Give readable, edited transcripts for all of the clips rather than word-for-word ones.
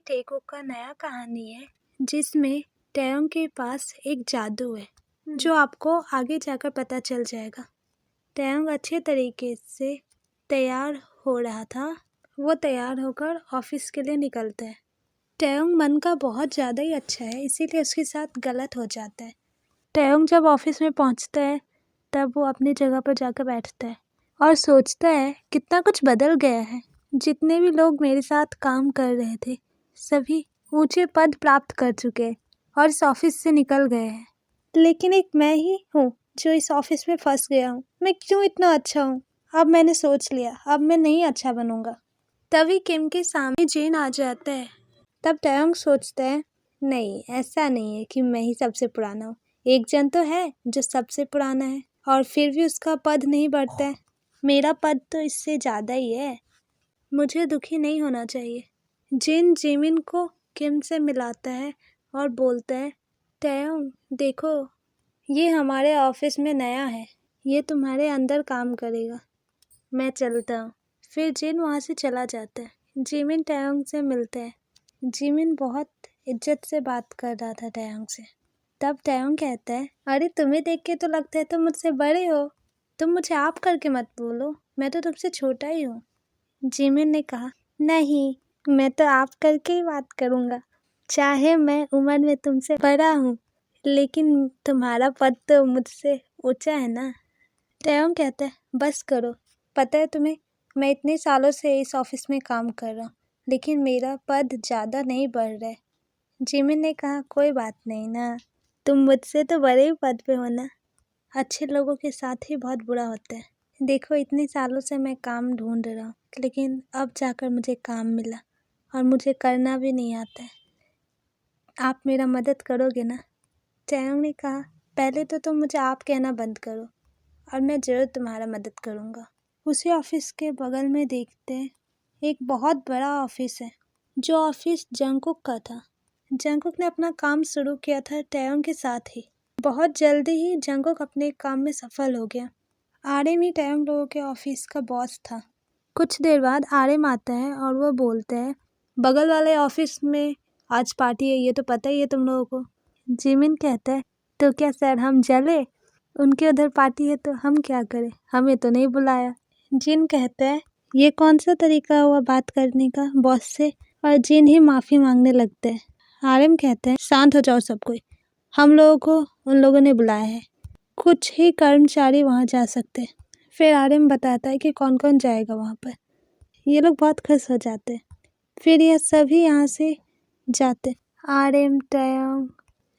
टेकुक का नया कहानी है जिसमें टैयोंग के पास एक जादू है जो आपको आगे जाकर पता चल जाएगा। टैयोंग अच्छे तरीके से तैयार हो रहा था। वो तैयार होकर ऑफिस के लिए निकलता है। टैयोंग मन का बहुत ज़्यादा ही अच्छा है, इसीलिए उसके साथ गलत हो जाता है। टैयोंग जब ऑफिस में पहुंचता है तब वो अपनी जगह पर जाकर बैठता है और सोचता है कितना कुछ बदल गया है। जितने भी लोग मेरे साथ काम कर रहे थे सभी ऊंचे पद प्राप्त कर चुके हैं और इस ऑफिस से निकल गए हैं, लेकिन एक मैं ही हूँ जो इस ऑफिस में फंस गया हूँ। मैं क्यों इतना अच्छा हूँ? अब मैंने सोच लिया, अब मैं नहीं अच्छा बनूंगा। तभी किम के सामने जेन आ जाता है। तब टैयोंग सोचता है नहीं, ऐसा नहीं है कि मैं ही सबसे पुराना हूँ। एक जन तो है जो सबसे पुराना है और फिर भी उसका पद नहीं बढ़ता है। मेरा पद तो इससे ज़्यादा ही है। मुझे दुखी नहीं होना चाहिए। जिन जिमिन को किम से मिलाता है और बोलता है टैयोंग देखो, ये हमारे ऑफिस में नया है, ये तुम्हारे अंदर काम करेगा। मैं चलता हूँ। फिर जिन वहाँ से चला जाता है। जिमिन टैयोंग से मिलता है। जिमिन बहुत इज्जत से बात कर रहा था टैयोंग से। तब टैयोंग कहता है अरे तुम्हें देख के तो लगता है तुम मुझसे बड़े हो, तुम मुझे आप करके मत बोलो, मैं तो तुमसे छोटा ही हूँ। जिमिन ने कहा नहीं, मैं तो आप करके ही बात करूँगा, चाहे मैं उम्र में तुमसे बड़ा हूँ लेकिन तुम्हारा पद तो मुझसे ऊंचा है ना। टैयोंग कहता है बस करो, पता है तुम्हें, मैं इतने सालों से इस ऑफिस में काम कर रहा हूँ लेकिन मेरा पद ज़्यादा नहीं बढ़ रहा है। जिमिन ने कहा कोई बात नहीं ना, तुम मुझसे तो बड़े ही पद पे हो ना। अच्छे लोगों के साथ ही बहुत बुरा होता है। देखो इतने सालों से मैं काम ढूंढ रहा हूँ लेकिन अब जाकर मुझे काम मिला और मुझे करना भी नहीं आता है। आप मेरा मदद करोगे ना? टैयोंग ने कहा पहले तो तुम मुझे आप कहना बंद करो और मैं ज़रूर तुम्हारा मदद करूँगा। उसी ऑफिस के बगल में देखते हैं एक बहुत बड़ा ऑफिस है जो ऑफिस जंगकुक का था। जंगकुक ने अपना काम शुरू किया था टैयोंग के साथ ही। बहुत जल्दी ही जंगकुक अपने काम में सफल हो गया। आर्यन ही टैयोंग लोगों के ऑफिस का बॉस था। कुछ देर बाद आर्यन आता है और वो बोलता है बगल वाले ऑफिस में आज पार्टी है, ये तो पता ही है तुम लोगों को। जिमिन कहता है तो क्या सर हम जले? उनके उधर पार्टी है तो हम क्या करें, हमें तो नहीं बुलाया। जिन कहता है ये कौन सा तरीका हुआ बात करने का बॉस से, और जिन ही माफ़ी मांगने लगते हैं। आर्यन कहते हैं शांत हो जाओ सब कोई, हम लोगों को उन लोगों ने बुलाया है, कुछ ही कर्मचारी वहाँ जा सकते हैं। फिर आर्यन बताता है कि कौन कौन जाएगा वहाँ पर। ये लोग बहुत खुश हो जाते हैं। फिर ये सभी यहाँ से जाते, आर्यन, टैयोंग,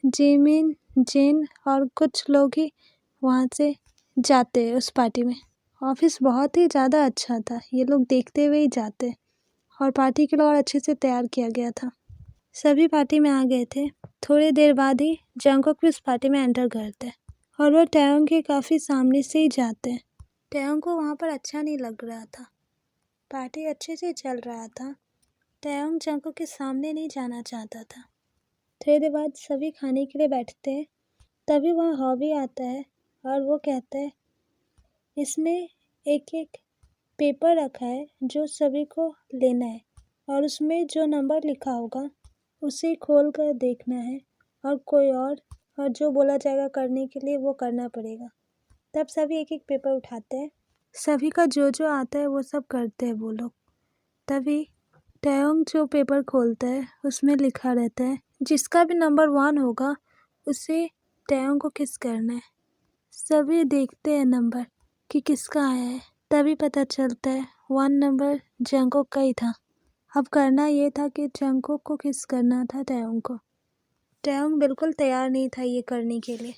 जिमिन, जिन और कुछ लोग ही वहाँ से जाते हैं उस पार्टी में। ऑफिस बहुत ही ज़्यादा अच्छा था, ये लोग देखते हुए ही जाते और पार्टी के लिए और अच्छे से तैयार किया गया था। सभी पार्टी में आ गए थे। थोड़ी देर बाद ही जंगकुक भी उस पार्टी में एंटर करते हैं और वो टैयोंग के काफ़ी सामने से ही जाते हैं। टैयोंग को वहाँ पर अच्छा नहीं लग रहा था। पार्टी अच्छे से चल रहा था। टैयोंग जंगकुक के सामने नहीं जाना चाहता था। थोड़ी देर बाद सभी खाने के लिए बैठते हैं। तभी वहाँ हॉबी आता है और वो कहता है इसमें एक एक पेपर रखा है जो सभी को लेना है और उसमें जो नंबर लिखा होगा उसे खोल कर देखना है और कोई और जो बोला जाएगा करने के लिए वो करना पड़ेगा। तब सभी एक एक पेपर उठाते हैं। सभी का जो आता है वो सब करते हैं वो लोग। तभी टैयोंग जो पेपर खोलता है उसमें लिखा रहता है जिसका भी नंबर 1 होगा उसे टैयोंग को किस करना है। सभी देखते हैं नंबर कि किसका आया है। तभी पता चलता है 1 नंबर जंगकुक का ही था। अब करना ये था कि जंगकुक को किस करना था टैयोंग को। टैयोंग बिल्कुल तैयार नहीं था ये करने के लिए।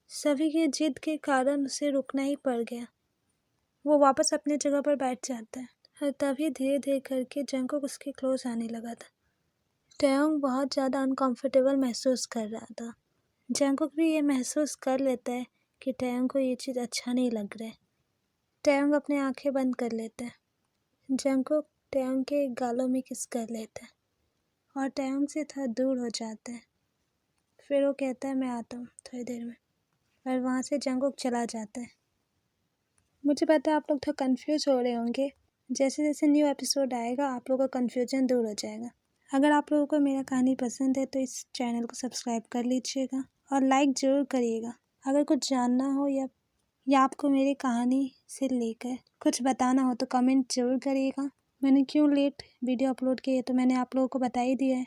सभी की जिद के कारण उसे रुकना ही पड़ गया। वो वापस अपनी जगह पर बैठ जाता है और तभी धीरे धीरे करके जंगकुक उसके क्लोज आने लगा था। टैयोंग बहुत ज़्यादा अनकंफर्टेबल महसूस कर रहा था। जंगकुक भी ये महसूस कर लेता है कि टैयोंग को ये चीज़ अच्छा नहीं लग रहा है। टैयोंग अपनी आंखें बंद कर लेता है। जंगकुक टैयोंग के गालों में किस कर लेता है और टैयोंग से थोड़ा दूर हो जाता है। फिर वो कहता है मैं आता हूँ थोड़ी देर में, और वहाँ से जंगकुक चला जाता है। मुझे पता है आप लोग थोड़ा कंफ्यूज हो रहे होंगे। जैसे जैसे न्यू एपिसोड आएगा आप लोगों का कन्फ्यूजन दूर हो जाएगा। अगर आप लोगों को मेरा कहानी पसंद है तो इस चैनल को सब्सक्राइब कर लीजिएगा और लाइक ज़रूर करिएगा। अगर कुछ जानना हो या आपको मेरी कहानी से लेकर कुछ बताना हो तो कमेंट ज़रूर करिएगा। मैंने क्यों लेट वीडियो अपलोड की है तो मैंने आप लोगों को बता ही दिया है।